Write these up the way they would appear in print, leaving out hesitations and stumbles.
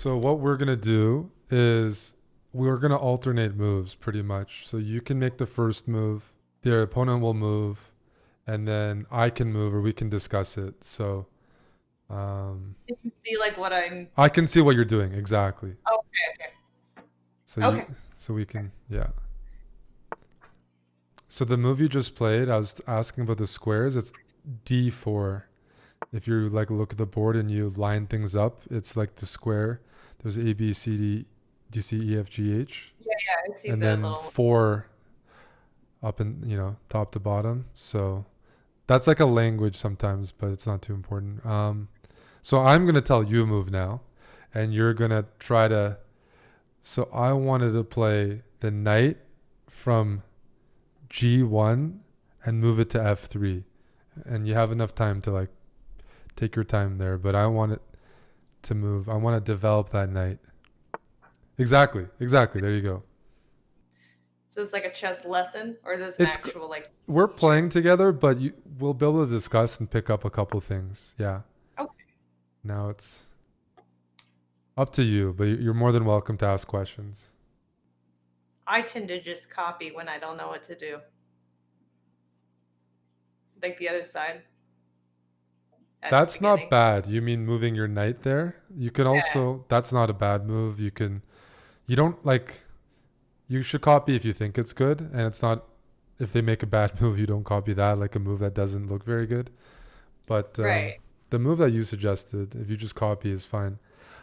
So what we're gonna do is we're gonna alternate moves pretty much. So you can make the first move, the opponent will move, and then I can move or we can discuss it. So Can you see like what I'm? I can see what you're doing exactly. Okay, So okay, you okay. so we can yeah. So the move you just played, I was asking about the squares. It's D4. If you like look at the board and you line things up, it's like the square. There's A, B, C, D. Do you see E, F, G, H? Yeah, yeah. I see And the then little. four up and top to bottom. So that's like a language sometimes, but it's not too important. So I'm gonna tell you a move now, and you're gonna try to. So I wanted to play the knight from G1 and move it to F3, and you have enough time to like take your time there. But I want it to move. I want to develop that knight. Exactly, exactly. There you go. So it's like a chess lesson, or is this an It's actual like we're teacher? playing together, but we'll be able to discuss and pick up a couple things. Yeah. Okay. Now it's up to you, but you're more than welcome to ask questions. I tend to just copy when I don't know what to do, like the other side at the That's not beginning. bad. You mean moving your knight there? You can Yeah. also, that's not a bad move. You don't like, you should copy if you think it's good. And it's not, if they make a bad move, you don't copy that, like a move that doesn't look very good. But Right. the move that you suggested, if you just copy, is fine.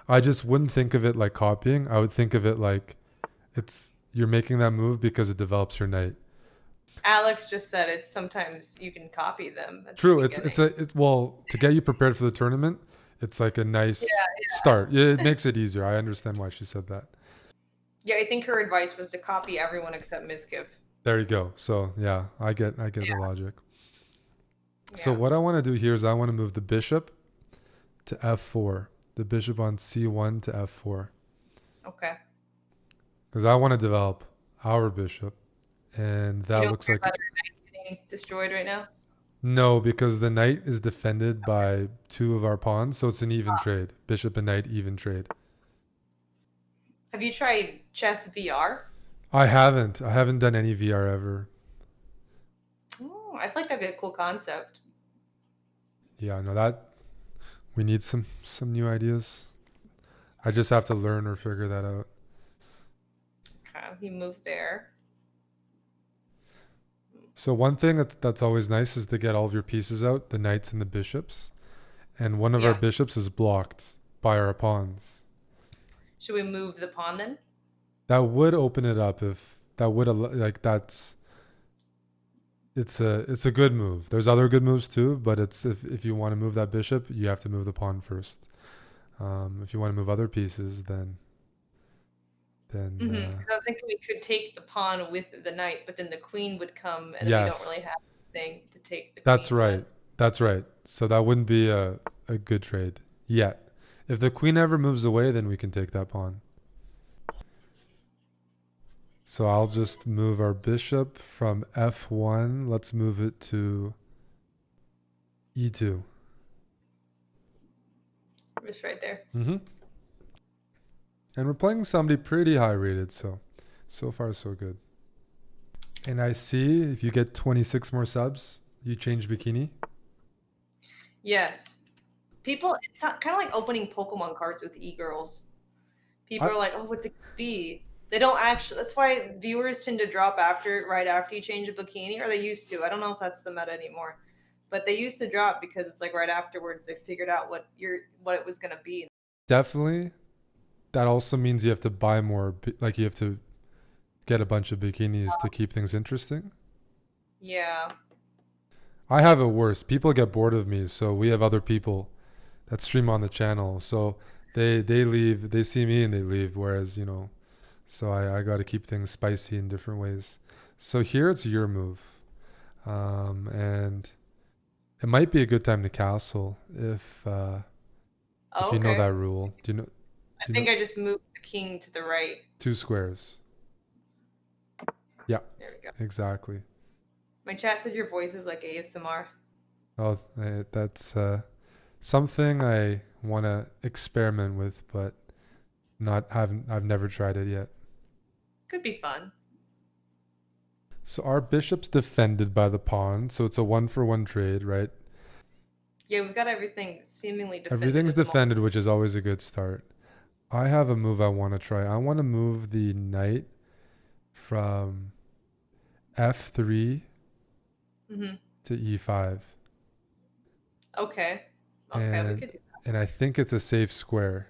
I just wouldn't think of it like copying. I would think of it like you're making that move because it develops your knight. Alex just said it's sometimes you can copy them at the True. beginning. Well, to get you prepared for the tournament, it's like a Yeah, nice start. Yeah, it makes it easier. I understand why she said that. yeah. I think her advice was to copy everyone except Miskiv. There you go. So yeah, I get the Yeah, logic. So yeah. what I want to do here is I want to move the bishop to f4. The bishop on c1 to f4 Okay. because I want to develop our bishop, and You that don't looks care like about her knight getting destroyed right now. no, because the knight is defended by two of our pawns, so it's an even trade. Bishop and knight even trade. Have you tried chess VR? I haven't done any VR ever. Oh, I feel like that'd be a cool concept. Yeah, no, that we need some new ideas. I just have to learn or figure that out. Okay, he moved there. So one thing that's always nice is to get all of your pieces out, the knights and the bishops. And one of our Yeah. bishops is blocked by our pawns. Should we move the pawn then? That would open it up if that would like that's it's a good move. There's other good moves too, but it's if you want to move that bishop, you have to move the pawn first. If you want to move other pieces, then Mm-hmm. Because I was thinking we could take the pawn with the knight, but then the queen would come, and then we don't really yes, have anything to take the that's queen right. with. That's right. So that wouldn't be a good trade yet. If the queen ever moves away, then we can take that pawn. So I'll just move our bishop from f1. Let's move it to e2. Just right there. Mm-hmm. And we're playing somebody pretty high rated, so far so good. And I see if you get 26 more subs, you change bikini. Yes. People, it's kind of like opening Pokemon cards with e-girls. People I are like, "Oh, what's it gonna be?" They don't actually. That's why viewers tend to drop right after you change a bikini, or they used to. I don't know if that's the meta anymore, but they used to drop because it's like right afterwards they figured out what it was gonna be. definitely that also means you have to buy more like you have to get a bunch of bikinis to keep things interesting. Yeah. I have it worse. People get bored of me, so we have other people that stream on the channel. So they leave, they see me and they leave. Whereas so I got to keep things spicy in different ways. So here it's your move, and it might be a good time to castle if Oh, you know okay. that rule. I Do you know think I just moved the king to the right. two squares? Yeah, There we go. exactly. My chat said your voice is like ASMR. Oh, that's something I want to experiment with, but I've never tried it yet. Could be fun. So our bishop's defended by the pawn, so it's a 1-for-1 trade, right? Yeah, we've got everything seemingly defended Everything's at the moment. defended, which is always a good start. I have a move I want to try. I want to move the knight from f3 Hmm. to e5. Okay. Okay, we And could do and I think it's a safe square.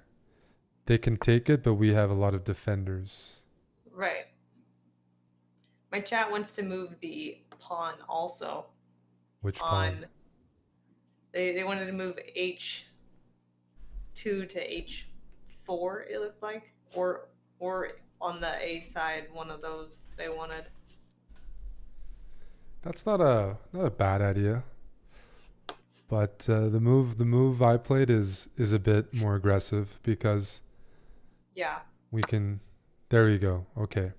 They can take it, but we have a lot of defenders. that. Right. My chat wants to move the pawn also Which pawn? on. They wanted to move h2 to h4. It looks like, or on the a side, one of those they wanted. That's not a bad idea. But the move I played is a bit more aggressive because Yeah. we can. There you go. Okay,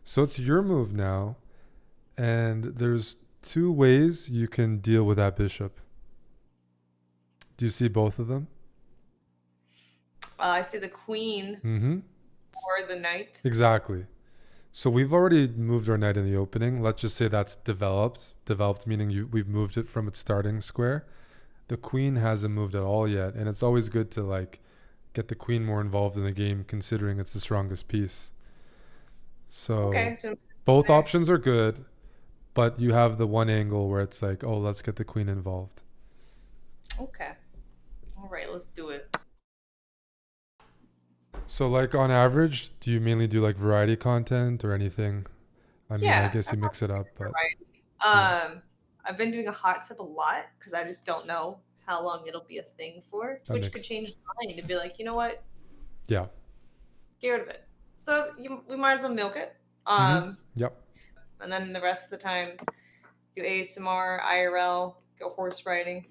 so it's your move now, and there's two ways you can deal with that bishop. Do you see both of them? I see the queen Mm-hmm. or the knight. Exactly. So we've already moved our knight in the opening. Let's just say that's developed. Developed meaning we've moved it from its starting square. The queen hasn't moved at all yet, and it's always good to like get the queen more involved in the game, considering it's the strongest piece. So Okay, so both there. options are good, but you have the one angle where it's like, oh, let's get the queen involved. Okay. All right, let's do it. So like on average, do you mainly do like variety content or anything? I mean, I Yeah, guess I'm you not mix it up, but yeah, right. I've been doing a hot tip a lot because I just don't know how long it'll be a thing for. that Twitch could makes change the mind and be like, you know what, yeah. get rid of it. So we might as well milk it. Mm-hmm. Um, Yep. and then the rest of the time, do ASMR, IRL, go horse riding.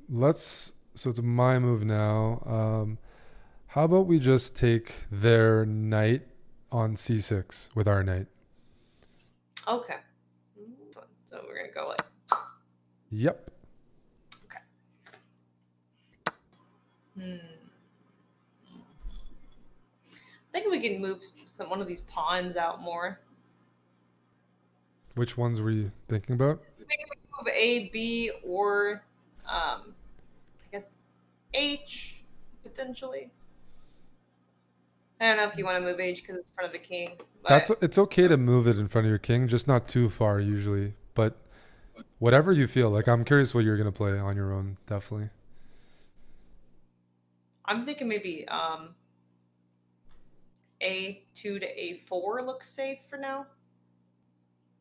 Let's. So it's my move now. How about we just take their knight on c6 with our knight? Okay. So we're gonna go like, Yep. okay. Hmm. I think we can move one of these pawns out more. Which ones were you thinking about? We can move A, B, or I guess H potentially. I don't know if you want to move H because it's in front of the king, That's but it's okay to move it in front of your king, just not too far usually. But whatever you feel like, I'm curious what you're gonna play on your own. Definitely. I'm thinking maybe A2 to A4 looks safe for now.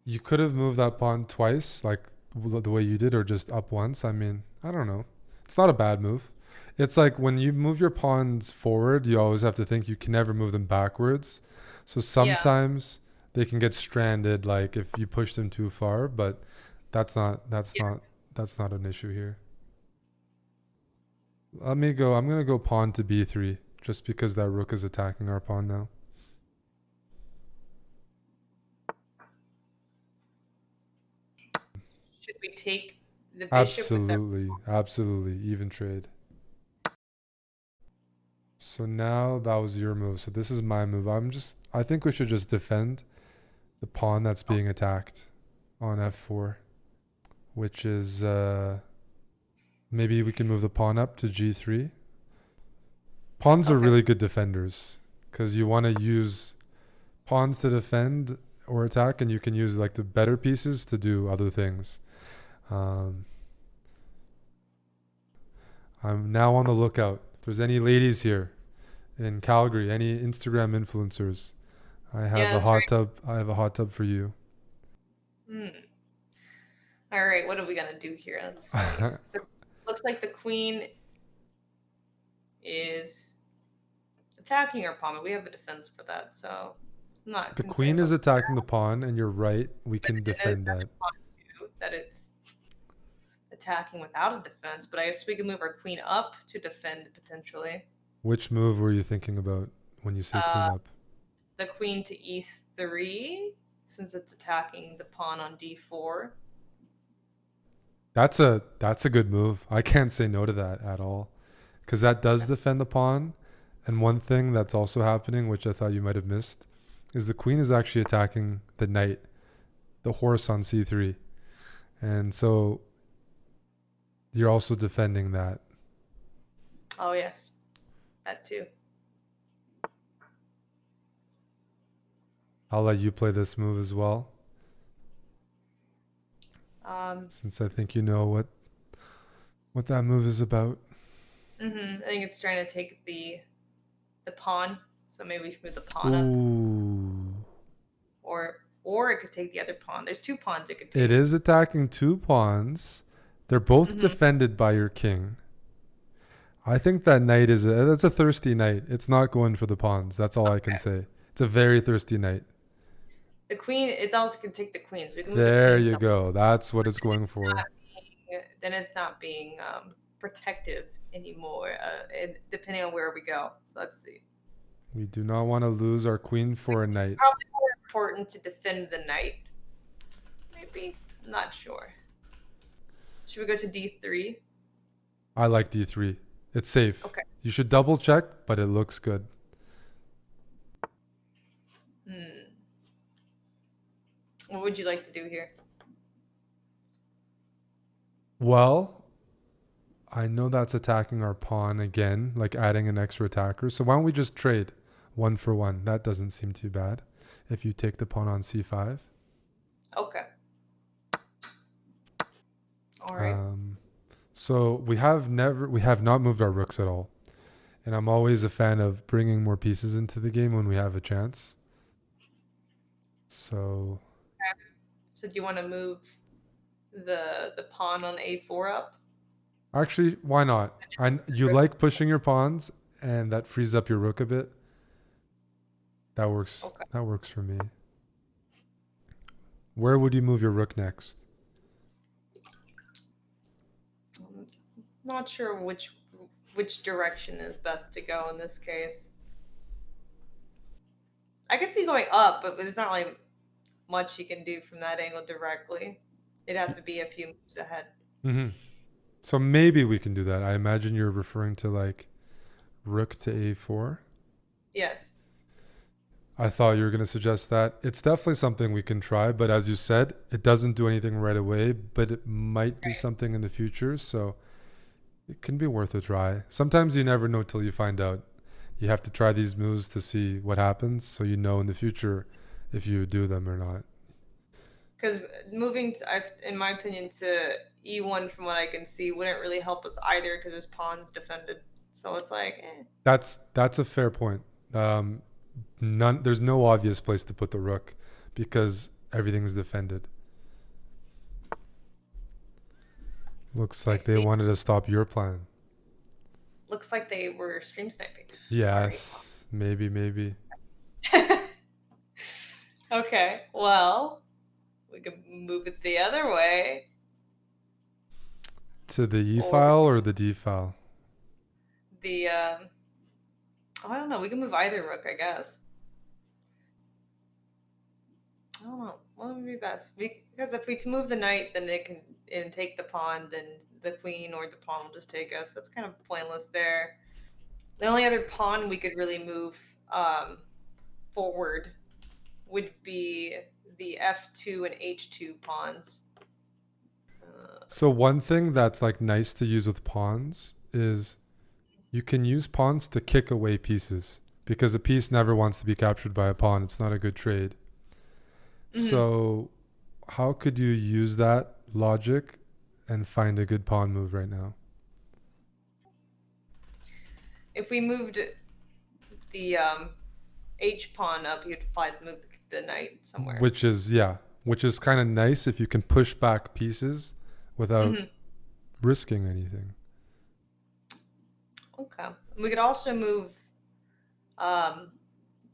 You could have moved that pawn twice, like the way you did, or just up once. I mean, I don't know. It's not a bad move. It's like when you move your pawns forward, you always have to think you can never move them backwards. So Yeah. sometimes they can get stranded, like if you push them too far. But that's not that's Yeah. not that's not an issue here. Let me go. I'm gonna go pawn to b3, just because that rook is attacking our pawn now. Should we take the bishop with the? Absolutely, absolutely, even trade. So now that was your move. So this is my move. I think we should just defend the pawn that's being attacked on f4, which is maybe we can move the pawn up to g3. Pawns are Okay. really good defenders because you want to use pawns to defend or attack, and you can use like the better pieces to do other things. Um, I'm now on the lookout. If there's any ladies here in Calgary, any Instagram influencers, I have Yeah, a that's hot right. tub. I have a hot tub for you. Hmm. All right. What are we gonna do here? Let's see. So looks like the queen is attacking our pawn, but we have a defense for that, so I'm not The concerned queen is about attacking the pawn, and you're right. We but can it is defend another that. pawn too that it's attacking without a defense. But I guess we can move our queen up to defend potentially. Which move were you thinking about when you say queen Uh, up? the queen to e3 since it's attacking the pawn on d4. That's a good move. I can't say no to that at all. because that does defend the pawn. And one thing that's also happening, which I thought you might have missed, is the queen is actually attacking the knight, the horse on c3. And so you're also defending that. Oh yes, that too. I'll let you play this move as well, Um, since I think you know what that move is about. I think it's trying to take the pawn. So maybe we should move the pawn up, Ooh. or it could take the other pawn. There's two pawns it could take. It is attacking two pawns. They're both defended by your king. I think that knight that's a thirsty knight. It's not going for the pawns. That's all I can say. It's a very thirsty knight. The queen, it's also can take the queen. So we can move There the queen you go. That's what it's going for. then it's not being protective anymore, depending on where we go. So let's see. We do not want to lose our queen for a knight. Probably more important to defend the knight. Maybe. I'm not sure. Should we go to d3? I like d3. It's safe. Okay. You should double check, but it looks good. What would you like to do here? Well, I know that's attacking our pawn again, like adding an extra attacker. So why don't we just trade 1 for 1? That doesn't seem too bad if you take the pawn on c5. Okay. All right. So we have not moved our rooks at all. And I'm always a fan of bringing more pieces into the game when we have a chance. So So do you want to move the pawn on a4 up? actually, why not? You like pushing your pawns, and that frees up your rook a bit. That works. Okay. That works for me. Where would you move your rook next? Not sure which direction is best to go in this case. I could see going up, but there's not really much you can do from that angle directly. It'd have to be a few moves ahead. So maybe we can do that. I imagine you're referring to like rook to a4. Yes. I thought you were going to suggest that. It's definitely something we can try, but as you said, it doesn't do anything right away, but it might do something in the future, so it can be worth a try. Sometimes you never know till you find out. You have to try these moves to see what happens, so you know in the future if you do them or not. Because moving, in my opinion, to e1 from what I can see wouldn't really help us either because there's pawns defended. So it's like, That's a fair point. There's no obvious place to put the rook because everything's defended. Looks like they wanted to stop your plan. Looks like they were stream sniping. Yes, maybe. Okay, well, we can move it the other way. To the E file or the D file? I don't know. We can move either rook, I guess. I don't know. What would be best? Because if we move the knight, then it can take the pawn, then the queen or the pawn will just take us. That's kind of pointless there. The only other pawn we could really move forward would be the f2 and h2 pawns. So one thing that's like nice to use with pawns is you can use pawns to kick away pieces because a piece never wants to be captured by a pawn. It's not a good trade. So how could you use that logic and find a good pawn move right now? If we moved the h pawn up, you'd probably move the knight somewhere. Which is kind of nice if you can push back pieces without risking anything. Okay. We could also move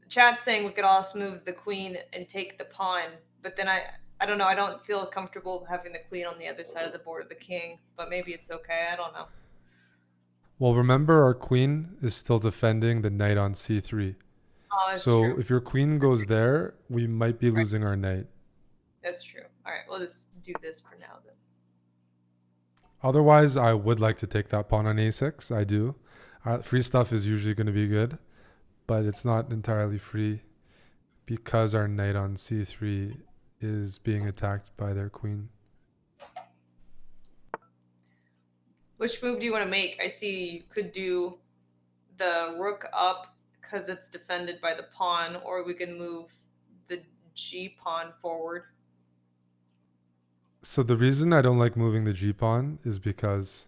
chat's saying we could also move the queen and take the pawn, but then I don't know, I don't feel comfortable having the queen on the other side of the board of the king, but maybe it's okay, I don't know. Well, remember our queen is still defending the knight on c3. Oh, that's so true. If your queen goes there, we might be losing our knight. That's true. All right, we'll just do this for now then. Otherwise, I would like to take that pawn on a6. I do. Free stuff is usually going to be good, but it's not entirely free because our knight on c3 is being attacked by their queen. Which move do you want to make? I see you could do the rook up because it's defended by the pawn, or we can move the g pawn forward. So the reason I don't like moving the g-pawn is because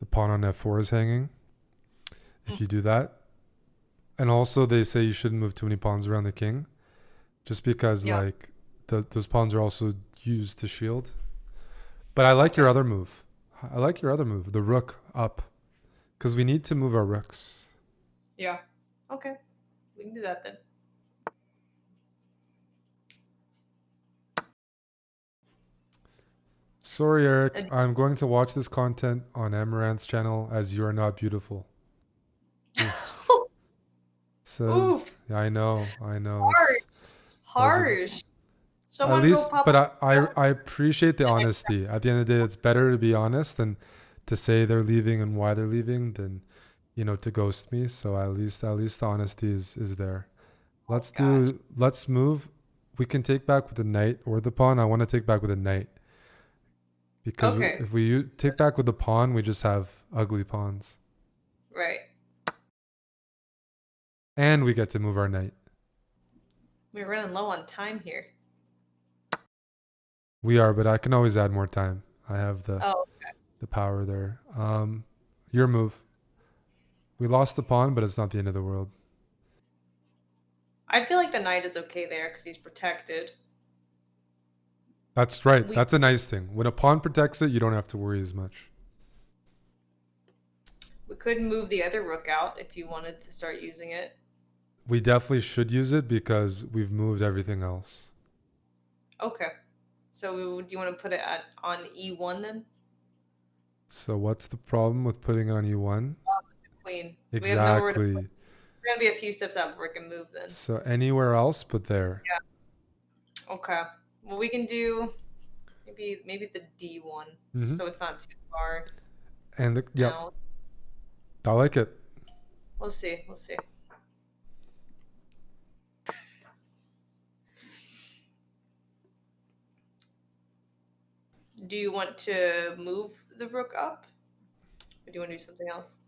the pawn on f4 is hanging. If you do that. And also they say you shouldn't move too many pawns around the king. Just because like those pawns are also used to shield. But I like your other move. I like your other move, the rook up. Because we need to move our rooks. Yeah. Okay. We can do that then. Sorry, Eric. I'm going to watch this content on Amouranth's channel as you are not beautiful. So yeah, I know. Harsh. Someone at least, but I up. appreciate the honesty. At the end of the day, it's better to be honest than to say they're leaving and why they're leaving than, to ghost me. So at least the honesty is there. Let's move. We can take back with the knight or the pawn. I want to take back with the knight. Because if we take back with the pawn, we just have ugly pawns. Right. And we get to move our knight. We're running low on time here. We are, but I can always add more time. I have the power there. Your move. We lost the pawn, but it's not the end of the world. I feel like the knight is okay there because he's protected. That's right. That's a nice thing. When a pawn protects it, you don't have to worry as much. We could move the other rook out if you wanted to start using it. We definitely should use it because we've moved everything else. Okay. So do you want to put it on e1 then? So what's the problem with putting it on e1? Queen. Exactly. We're going to be a few steps out before we can move then. So anywhere else but there. Yeah. Okay. Well, we can do maybe the d1, so it's not too far. And I like it. We'll see. Do you want to move the rook up, or do you want to do something else?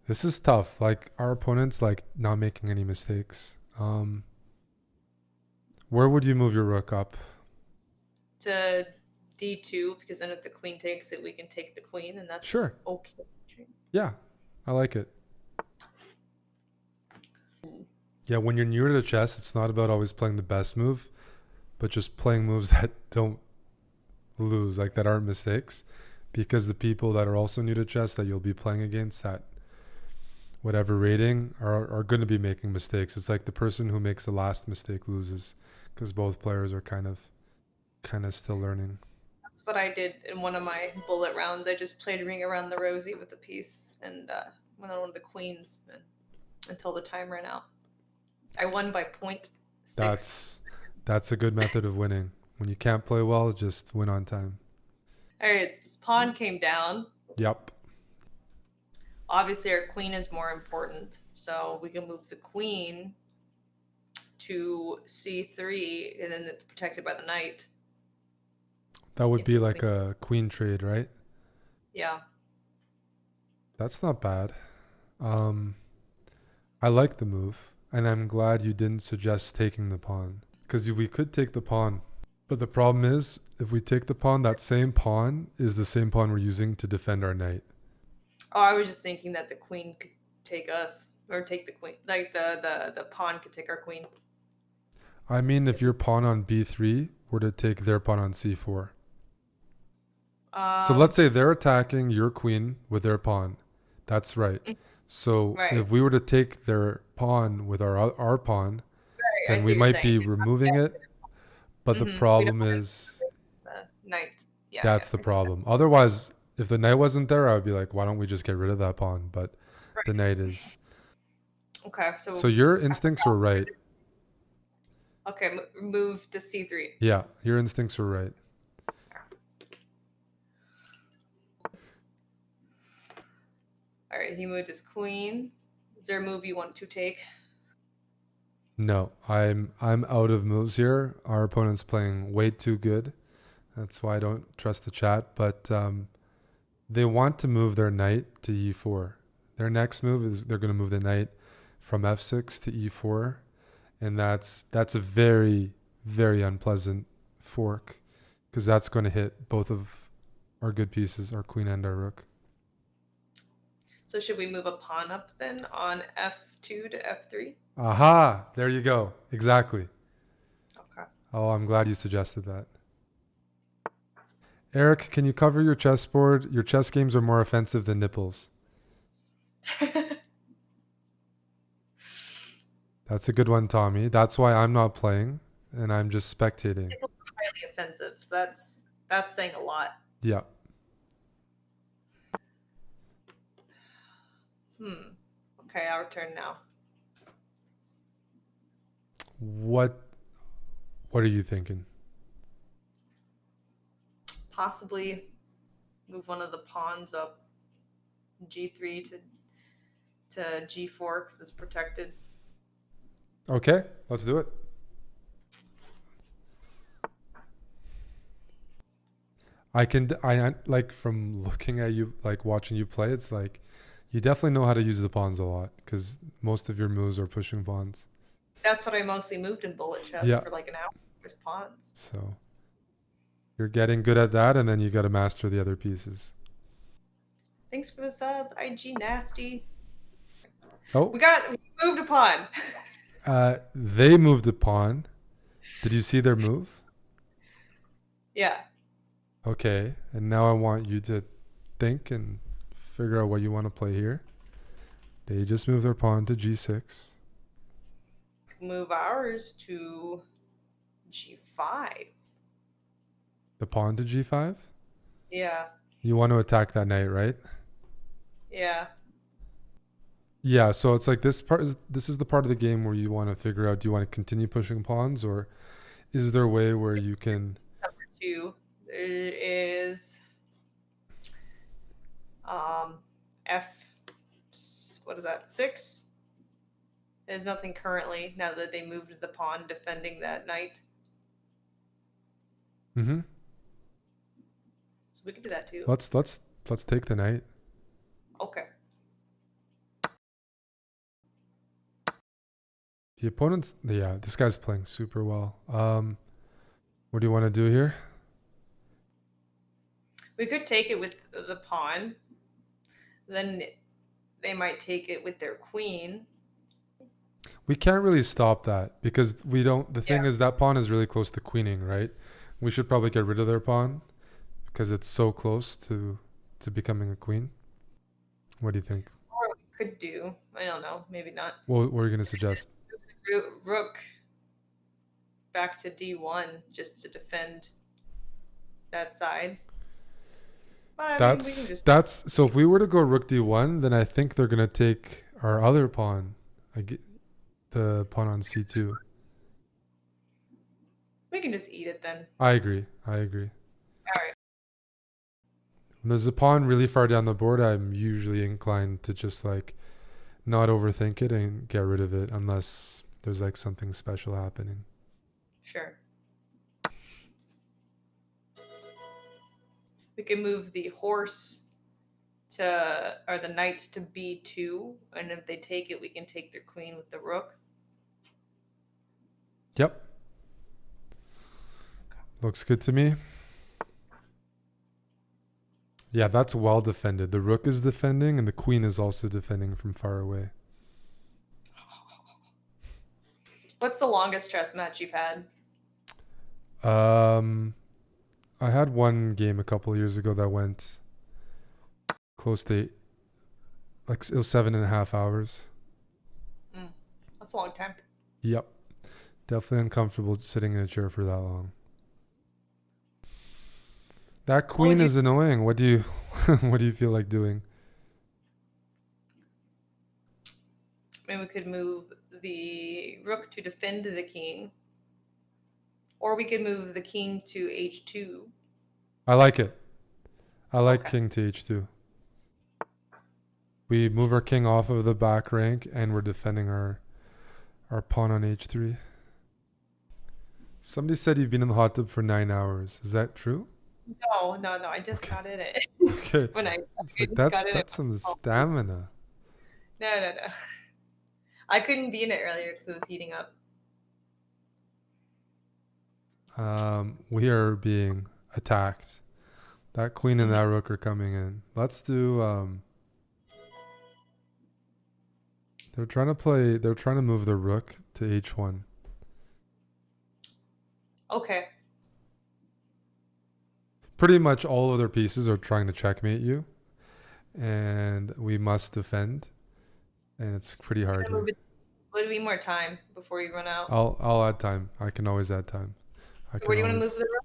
This is tough. Like our opponent's like not making any mistakes. Where would you move your rook up? To d2, because then if the queen takes it, we can take the queen, and that's sure. Okay. Yeah, I like it. Yeah, when you're newer to chess, it's not about always playing the best move, but just playing moves that don't lose, like that aren't mistakes. Because the people that are also new to chess that you'll be playing against at whatever rating are going to be making mistakes. It's like the person who makes the last mistake loses, because both players are kind of still learning. That's what I did in one of my bullet rounds. I just played Ring Around the Rosie with a piece and went on one of the queens until the time ran out. I won by 0.6. That's a good method of winning. When you can't play well, just win on time. All right, this pawn came down. Yep. Obviously, our queen is more important, so we can move the queen to c3, and then it's protected by the knight. That would be like a queen trade, right? Yeah. That's not bad. I like the move, and I'm glad you didn't suggest taking the pawn, because we could take the pawn. But the problem is, if we take the pawn, that same pawn is the same pawn we're using to defend our knight. Oh, I was just thinking that the queen could take us, or take the queen. Like the pawn could take our queen. I mean, if your pawn on b3 were to take their pawn on c4. So let's say they're attacking your queen with their pawn. That's right. So if we were to take their pawn with our pawn, then we might be removing it. But the problem is the knight. Yeah, that's the problem. Otherwise, if the knight wasn't there, I would be like, why don't we just get rid of that pawn? But the knight is. Okay, so your instincts were right. Okay, move to c3. Yeah, your instincts were right. All right, he moved his queen. Is there a move you want to take? No, I'm out of moves here. Our opponent's playing way too good. That's why I don't trust the chat. But they want to move their knight to e4. Their next move is they're going to move the knight from f6 to e4, and that's a very very unpleasant fork because that's going to hit both of our good pieces, our queen and our rook. So should we move a pawn up then on f2 to f3? Aha! There you go. Exactly. Okay. Oh, I'm glad you suggested that. Eric, can you cover your chessboard? Your chess games are more offensive than nipples. That's a good one, Tommy. That's why I'm not playing and I'm just spectating. Nipples are highly offensive, so that's saying a lot. Yeah. Okay, our turn now. What are you thinking? Possibly move one of the pawns up g3 to g4 because it's protected. Okay, let's do it. I like from looking at you, like watching you play, it's like you definitely know how to use the pawns a lot because most of your moves are pushing pawns. That's what I mostly moved in bullet chess for like an hour with pawns. So you're getting good at that, and then you got to master the other pieces. Thanks for the sub, IG Nasty. Oh, we moved a pawn. they moved a pawn. Did you see their move? Yeah. Okay, and now I want you to think and figure out what you want to play here. They just moved their pawn to g6. Move ours to g5. The pawn to g5? Yeah. You want to attack that knight, right? Yeah. Yeah, so it's like this is the part of the game where you want to figure out, do you want to continue pushing pawns, or is there a way where you can... Number 2, there is what is that, 6? There's nothing currently now that they moved the pawn defending that knight. Mm-hmm. So we can do that too. Let's take the knight. Okay. The opponent's... Yeah, this guy's playing super well. What do you want to do here? We could take it with the pawn. Then they might take it with their queen. We can't really stop that because we don't... The thing is that pawn is really close to queening, right? We should probably get rid of their pawn because it's so close to becoming a queen. What do you think? Or we could do, I don't know, maybe not. What are you going to suggest? Rook back to d1 just to defend that side. But I mean, that's so if we were to go rook d1, then I think they're going to take our other pawn, the pawn on c2. We can just eat it then. I agree. All right. When there's a pawn really far down the board, I'm usually inclined to just like not overthink it and get rid of it unless there's like something special happening. Sure. We can move the horse or the knight to b2, and if they take it, we can take their queen with the rook. Yep. Looks good to me. Yeah, that's well defended. The rook is defending, and the queen is also defending from far away. What's the longest chess match you've had? I had one game a couple of years ago that went close to, like, it was 7.5 hours. That's a long time. Yep. Definitely uncomfortable sitting in a chair for that long. That queen is annoying. What do you feel like doing? I mean, we could move the rook to defend the king. Or we could move the king to h2. I like it. I like king to h2. We move our king off of the back rank, and we're defending our pawn on h3. Somebody said you've been in the hot tub for 9 hours. Is that true? No. I just got in it. Okay. When I It's like just got in it. that's some stamina. No. I couldn't be in it earlier because it was heating up. We are being attacked. That queen and that rook are coming in. Let's do they're trying to move the rook to h1. Okay. Pretty much all of their pieces are trying to checkmate you, and we must defend, and it's pretty hard here. Would be more time before you run out. I'll add time. I can always add time. Where do you want to move the rook?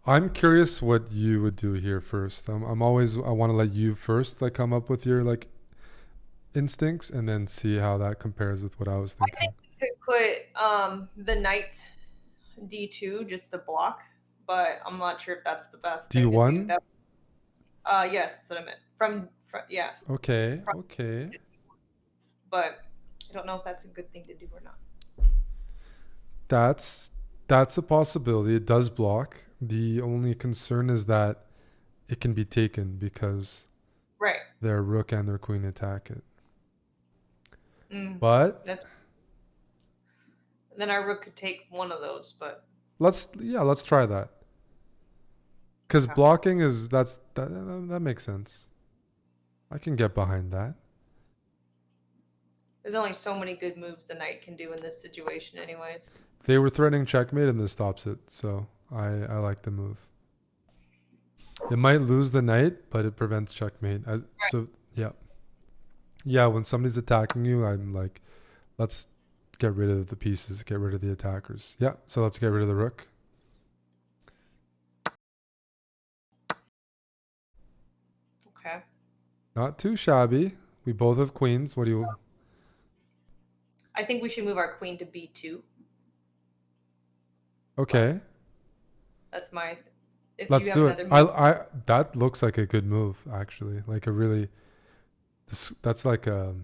I'm curious what you would do here first. I want to let you first like come up with your like instincts and then see how that compares with what I was thinking. I think we could put the knight d2 just to block, but I'm not sure if that's the best thing D1? to do. Yes, that's what I meant. From yeah. Okay. But I don't know if that's a good thing to do or not. That's a possibility. It does block. The only concern is that it can be taken because their rook and their queen attack it. But then our rook could take one of those, but let's try that. Because blocking is that makes sense. I can get behind that. There's only so many good moves the knight can do in this situation anyways. They were threatening checkmate and this stops it, so I like the move. It might lose the knight, but it prevents checkmate. So yeah, when somebody's attacking you, I'm like, let's get rid of the pieces, get rid of the attackers. Yeah, so let's get rid of the rook. Okay. Not too shabby. We both have queens. What do you... I think we should move our queen to b2. Okay. That's my... Let's do it. That looks like a good move, actually. Like a really... That's like a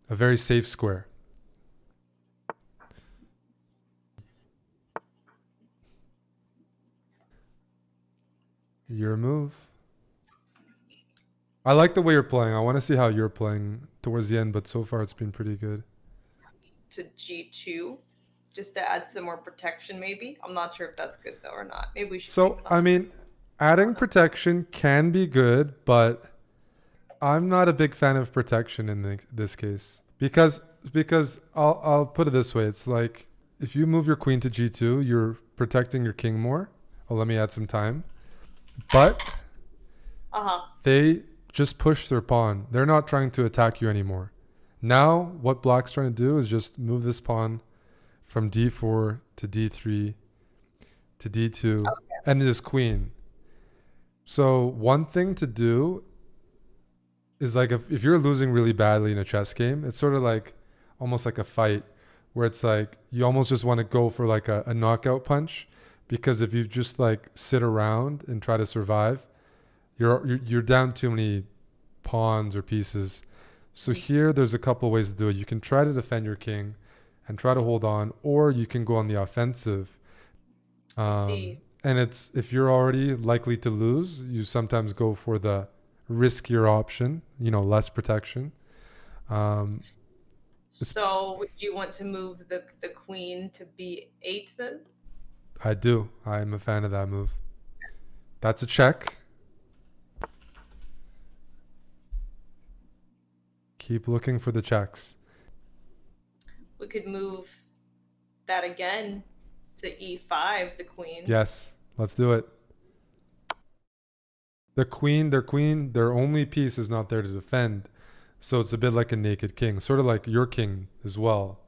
very safe square. Your move. I like the way you're playing. I want to see how you're playing towards the end, but so far it's been pretty good. To g2, just to add some more protection, maybe. I'm not sure if that's good though or not. Maybe we should. So I mean, adding protection can be good, but I'm not a big fan of protection in this case because I'll put it this way. It's like if you move your queen to g2, you're protecting your king more. Oh, let me add some time. But they just push their pawn. They're not trying to attack you anymore. Now, what black's trying to do is just move this pawn from d4 to d3 to d2 and this queen. So one thing to do is like if you're losing really badly in a chess game, it's sort of like almost like a fight where it's like you almost just want to go for like a knockout punch, because if you just like sit around and try to survive, you're down too many pawns or pieces. So here there's a couple ways to do it. You can try to defend your king and try to hold on, or you can go on the offensive. And it's if you're already likely to lose, you sometimes go for the riskier option, less protection. So would you want to move the queen to b8 then? I do. I'm a fan of that move. That's a check. Keep looking for the checks. We could move that again to e5, the queen. Yes, let's do it. Their only piece is not there to defend. So it's a bit like a naked king, sort of like your king as well.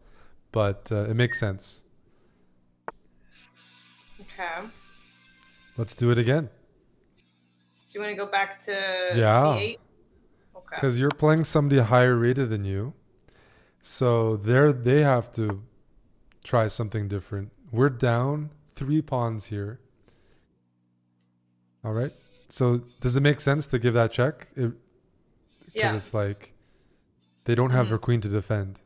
But it makes sense. Okay. Let's do it again. Do you want to go back to b8? Okay. Because you're playing somebody higher rated than you. So they have to try something different. We're down 3 pawns here. All right. So does it make sense to give that check? because Yeah. it's like they don't have their queen to defend.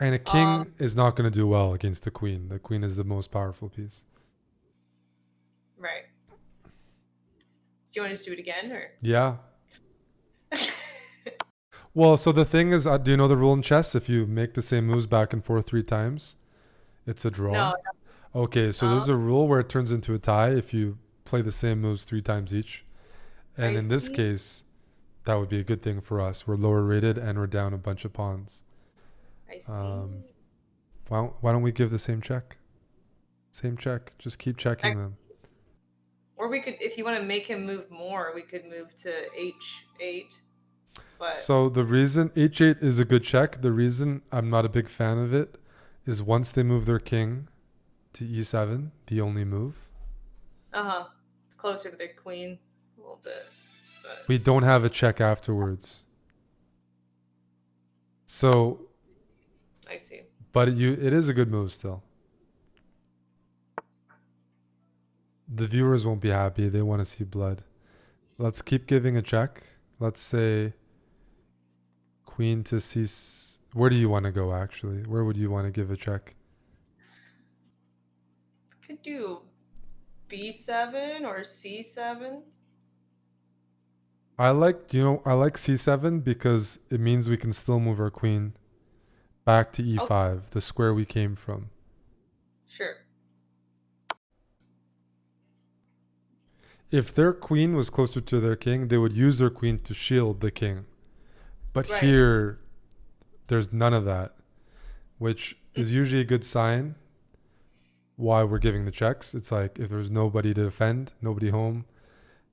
And a Uh, king is not going to do well against the queen. The queen is the most powerful piece. right. Do you want to just do it again, or? Yeah. Well, so the thing is, do you know the rule in chess? If you make the same moves back and forth 3 times, it's a draw. No. Okay, so there's a rule where it turns into a tie if you play the same moves 3 times each. And I in this see. case, that would be a good thing for us. We're lower rated and we're down a bunch of pawns. I see. Why don't we give the same check? Same check. Just keep checking them. Or we could, if you want to make him move more, we could move to h8. But So the reason h8 is a good check, the reason I'm not a big fan of it is once they move their king to e7, the only move, it's closer to their queen a little bit. But we don't have a check afterwards. So, I see. but it is a good move still. The viewers won't be happy. They want to see blood. Let's keep giving a check. Let's say queen to c. Where do you want to go, actually? Where would you want to give a check? Could do b7 or c7. I like c7 because it means we can still move our queen back to e5, the square we came from. Sure. If their queen was closer to their king, they would use their queen to shield the king. But Right. here, there's none of that, which is usually a good sign why we're giving the checks. It's like if there's nobody to defend, nobody home,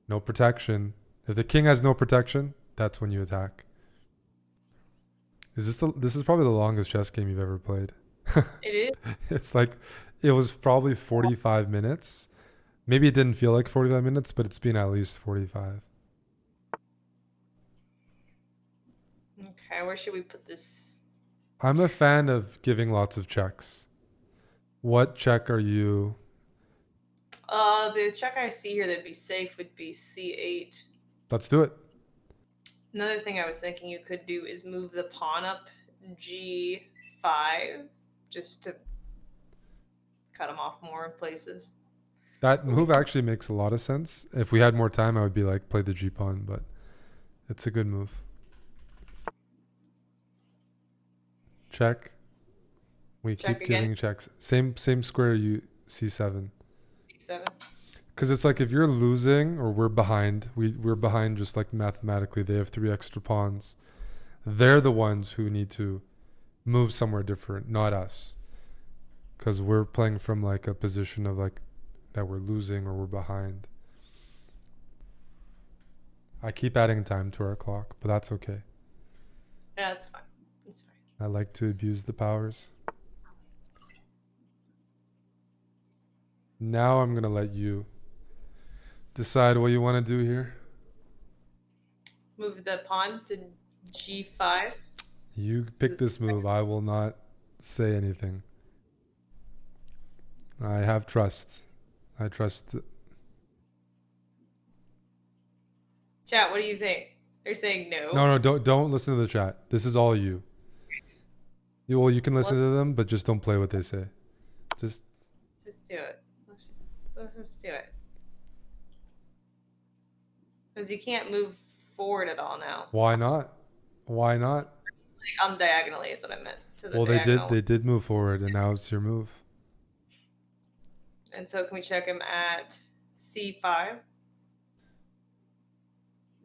no protection. If the king has no protection, that's when you attack. This is probably the longest chess game you've ever played. It is. It's like it was probably 45 minutes. Maybe it didn't feel like 45 minutes, but it's been at least 45. Okay, where should we put this? I'm a fan of giving lots of checks. What check are you? The check I see here that'd be safe would be c8. Let's do it. Another thing I was thinking you could do is move the pawn up g5 just to cut him off more places. That move actually makes a lot of sense. If we had more time, I would be like, play the G pawn, but it's a good move. Check. We Check keep again. giving checks. Same square, you c7. c7. Because it's like if you're losing or we're behind, we're behind just like mathematically. They have 3 extra pawns. They're the ones who need to move somewhere different, not us. Because we're playing from like a position of like that we're losing or we're behind. I keep adding time to our clock, but that's okay. Yeah, that's fine. It's fine. I like to abuse the powers. Now I'm going to let you decide what you want to do here. Move the pawn to g5. You pick this move. I will not say anything. I have trust. I trust. Chat, what do you think? They're saying no. No, don't listen to the chat. This is all you. Well, you can listen to them, but just don't play what they say. Just do it. Let's just do it. Because you can't move forward at all now. why not? Why not? Like on diagonally is what I meant. To the Well, diagonal. they did move forward, and now it's your move. And so can we check him at c5?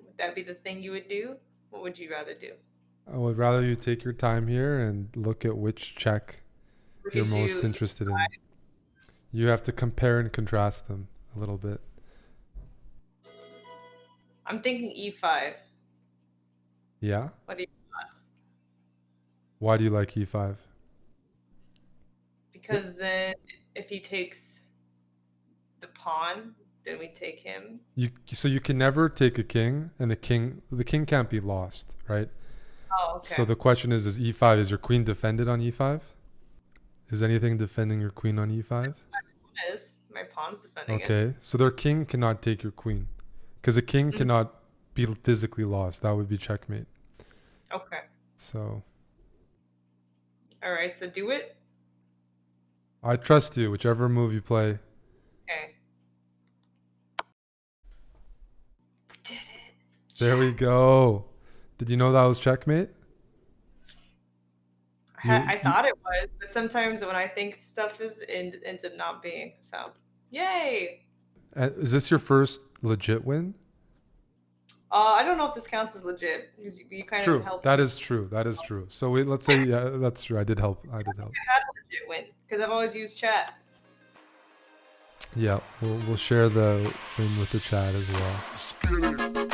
Would that be the thing you would do? What would you rather do? I would rather you take your time here and look at which check We you're could do most interested in. You have to compare and contrast them a little bit. I'm thinking e5. Yeah? What are your thoughts? Why do you like e5? Because then if he takes the pawn, then we take him. So you can never take a king, and the king can't be lost, right? Oh, okay. So the question is e5, is your queen defended on e5? Is anything defending your queen on e5? My pawn's defending it. Okay, so their king cannot take your queen, because a king cannot be physically lost. That would be checkmate. Okay. So All right. So do it. I trust you, whichever move you play. Okay. Did it. There we Check. go. Did you know that was checkmate? I thought it was, but sometimes when I think stuff is, it ends up not being. So, yay. Is this your first legit win? I don't know if this counts as legit because you kind of True. helped That me. is true. That is true. So let's say yeah, that's true. I did help. I did help. I've had a legit win because I've always used chat. Yeah, we'll share the win with the chat as well.